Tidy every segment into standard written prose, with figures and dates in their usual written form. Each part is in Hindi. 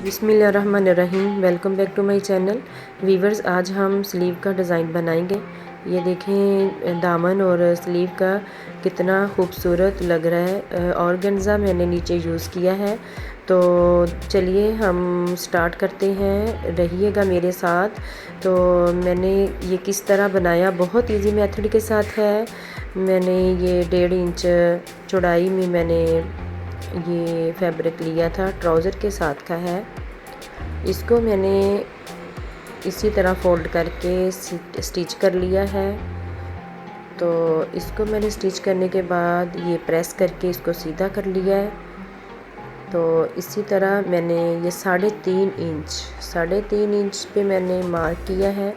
बिस्मिल्लाहिर्रहमानिर्रहीम। Welcome back to my channel viewers. आज हम स्लीव का डिज़ाइन बनाएंगे। ये देखें दामन और स्लीव का कितना खूबसूरत लग रहा है। ऑर्गेन्जा मैंने नीचे यूज़ किया है। तो चलिए हम स्टार्ट करते हैं, रहिएगा मेरे साथ। तो मैंने ये किस तरह बनाया, बहुत इजी मेथड के साथ है। मैंने ये 1.5 इंच चौड़ाई में मैंने ये फैब्रिक लिया था, ट्राउज़र के साथ का है। इसको मैंने इसी तरह फोल्ड करके स्टिच कर लिया है। तो इसको मैंने स्टिच करने के बाद ये प्रेस करके इसको सीधा कर लिया है। तो इसी तरह मैंने ये 3.5 इंच पे मैंने मार्क किया है।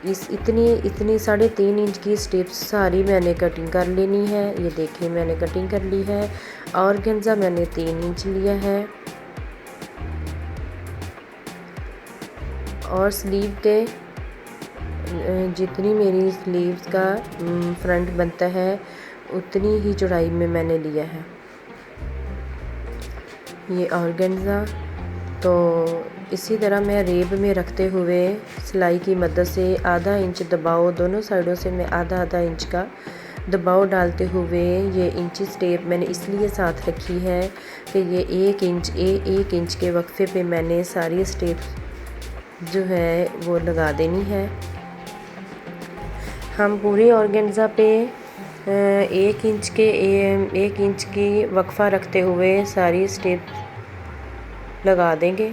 इस इतनी 3.5 इंच की स्ट्रिप्स सारी मैंने कटिंग कर लेनी है। ये देखिए मैंने कटिंग कर ली है। ऑर्गेन्जा मैंने 3 इंच लिया है। और स्लीव के जितनी मेरी स्लीव्स का फ्रंट बनता है उतनी ही चौड़ाई में मैंने लिया है ये ऑर्गेन्जा। तो इसी तरह मैं रेब में रखते हुए सिलाई की मदद से आधा इंच दबाव, दोनों साइडों से मैं आधा इंच का दबाव डालते हुए ये इंची स्टेप मैंने इसलिए साथ रखी है कि ये 1 इंच के वक्फे पे मैंने सारी स्टेप जो है वो लगा देनी है। हम पूरी ऑर्गेन्जा पे 1 इंच की वक्फा रखते हुए सारी स्टेप लगा देंगे।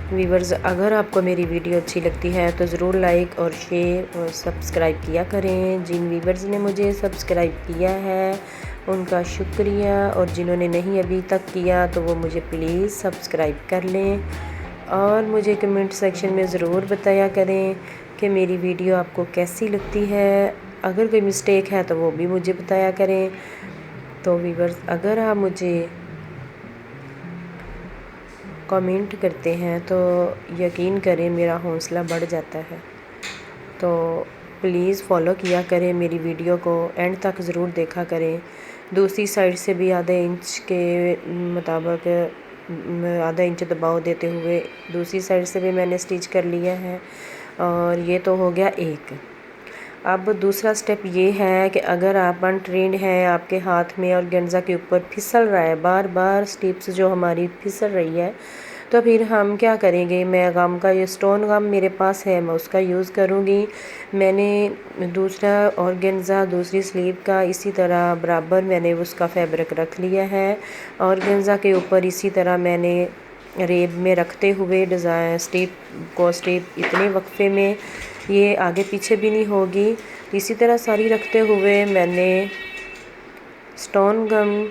व्यूअर्स, अगर आपको मेरी वीडियो अच्छी लगती है तो ज़रूर लाइक और शेयर और सब्सक्राइब किया करें। जिन व्यूअर्स ने मुझे सब्सक्राइब किया है उनका शुक्रिया, और जिन्होंने नहीं अभी तक किया तो वो मुझे प्लीज़ सब्सक्राइब कर लें। और मुझे कमेंट सेक्शन में ज़रूर बताया करें कि मेरी वीडियो आपको कैसी लगती है। अगर कोई मिस्टेक है तो वो भी मुझे बताया करें। तो व्यूअर्स, अगर आप मुझे कमेंट करते हैं तो यकीन करें मेरा हौसला बढ़ जाता है। तो प्लीज़ फॉलो किया करें मेरी वीडियो को, एंड तक ज़रूर देखा करें। दूसरी साइड से भी आधे इंच के मुताबिक आधा इंच दबाव देते हुए दूसरी साइड से भी मैंने स्टिच कर लिया है। और ये तो हो गया एक। अब दूसरा स्टेप ये है कि अगर आप अनट्रेंड हैं, आपके हाथ में ऑर्गेन्जा के ऊपर फिसल रहा है, बार बार स्टिप्स जो हमारी फिसल रही है, तो फिर हम क्या करेंगे। मैं गम का ये स्टोन गम मेरे पास है, मैं उसका यूज़ करूँगी। मैंने दूसरा ऑर्गेन्जा दूसरी स्लीव का इसी तरह बराबर मैंने उसका फैब्रिक रख लिया है। ऑर्गेन्जा के ऊपर इसी तरह मैंने रेब में रखते हुए डिज़ाइन स्टेप इतने वक्फे में, ये आगे पीछे भी नहीं होगी। इसी तरह सारी रखते हुए मैंने स्टोन गम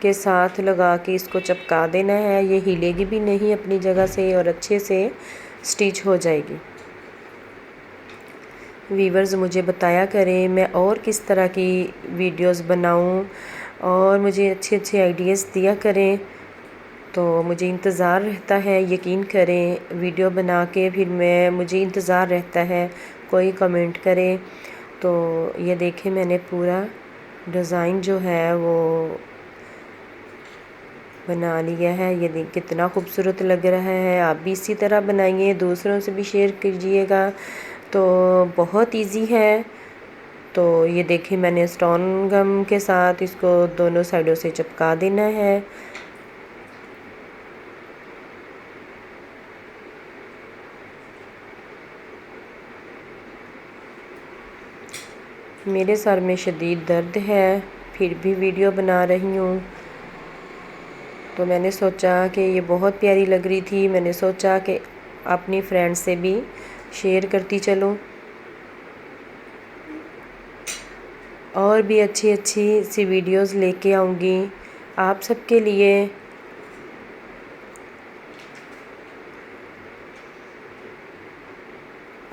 के साथ लगा के इसको चिपका देना है। ये हिलेगी भी नहीं अपनी जगह से और अच्छे से स्टिच हो जाएगी। व्यूअर्स, मुझे बताया करें मैं और किस तरह की वीडियोस बनाऊं, और मुझे अच्छे आइडियाज़ दिया करें। तो मुझे इंतज़ार रहता है, यकीन करें वीडियो बना के फिर मुझे इंतज़ार रहता है कोई कमेंट करे। तो ये देखें मैंने पूरा डिज़ाइन जो है वो बना लिया है। ये देख कितना खूबसूरत लग रहा है। आप भी इसी तरह बनाइए, दूसरों से भी शेयर कीजिएगा। तो बहुत इजी है। तो ये देखिए मैंने स्टोन गम के साथ इसको दोनों साइडों से चिपका देना है। मेरे सर में शदीद दर्द है, फिर भी वीडियो बना रही हूँ। तो मैंने सोचा कि ये बहुत प्यारी लग रही थी, मैंने सोचा कि अपनी फ्रेंड से भी शेयर करती चलूँ। और भी अच्छी सी वीडियोस लेके आऊँगी आप सबके लिए।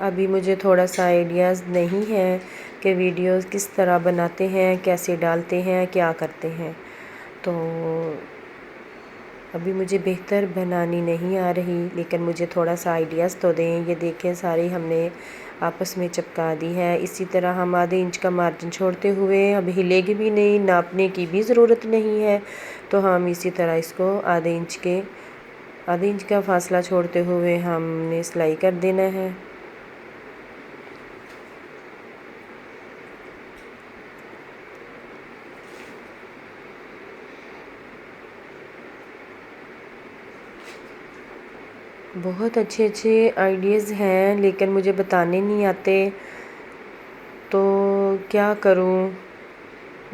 अभी मुझे थोड़ा सा आइडियाज़ नहीं है कि वीडियोस किस तरह बनाते हैं, कैसे डालते हैं, क्या करते हैं। तो अभी मुझे बेहतर बनानी नहीं आ रही, लेकिन मुझे थोड़ा सा आइडियाज़ तो दें। ये देखें सारी हमने आपस में चिपका दी है। इसी तरह हम आधे इंच का मार्जिन छोड़ते हुए, अब हिलेगी भी नहीं, नापने की भी ज़रूरत नहीं है। तो हम इसी तरह इसको आधे इंच का फासला छोड़ते हुए हमने सिलाई कर देना है। बहुत अच्छे अच्छे आइडियाज़ हैं लेकिन मुझे बताने नहीं आते, तो क्या करूं।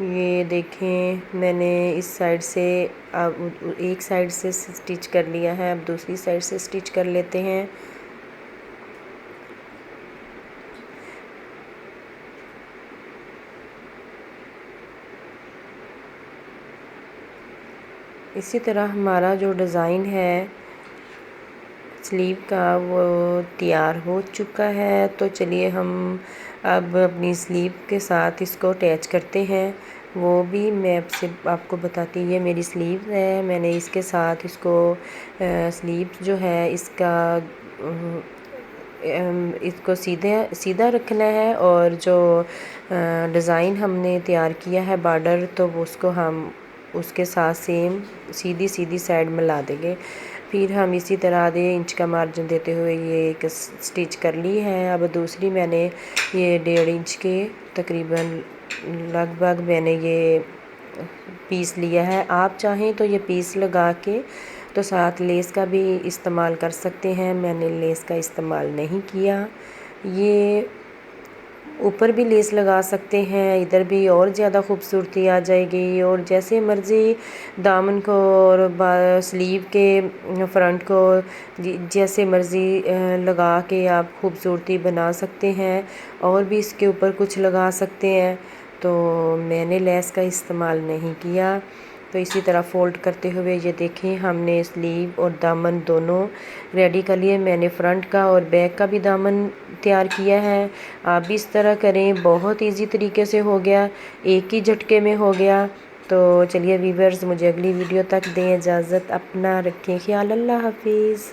ये देखें, मैंने इस साइड से अब एक साइड से स्टिच कर लिया है, अब दूसरी साइड से स्टिच कर लेते हैं। इसी तरह हमारा जो डिज़ाइन है स्लीव का वो तैयार हो चुका है। तो चलिए हम अब अपनी स्लीव के साथ इसको अटैच करते हैं, वो भी मैं आपको बताती हूँ। ये मेरी स्लीव है, मैंने इसके साथ इसको स्लीव जो है इसको सीधा रखना है, और जो डिज़ाइन हमने तैयार किया है बॉर्डर, तो वो उसको हम उसके साथ सेम सीधी साइड मिला देंगे। फिर हम इसी तरह आधे इंच का मार्जिन देते हुए ये एक स्टिच कर ली है। अब दूसरी मैंने ये 1.5 इंच के तकरीबन लगभग मैंने ये पीस लिया है। आप चाहें तो ये पीस लगा के तो साथ लेस का भी इस्तेमाल कर सकते हैं, मैंने लेस का इस्तेमाल नहीं किया। ये ऊपर भी लेस लगा सकते हैं, इधर भी और ज़्यादा खूबसूरती आ जाएगी। और जैसे मर्ज़ी दामन को और स्लीव के फ्रंट को जैसे मर्ज़ी लगा के आप खूबसूरती बना सकते हैं, और भी इसके ऊपर कुछ लगा सकते हैं। तो मैंने लेस का इस्तेमाल नहीं किया। तो इसी तरह फ़ोल्ड करते हुए ये देखें, हमने स्लीव और दामन दोनों रेडी कर लिए। मैंने फ्रंट का और बैक का भी दामन तैयार किया है। आप भी इस तरह करें, बहुत इजी तरीके से हो गया, एक ही झटके में हो गया। तो चलिए व्यूअर्स, मुझे अगली वीडियो तक दें इजाज़त, अपना रखें ख्याल, अल्लाह हाफिज़।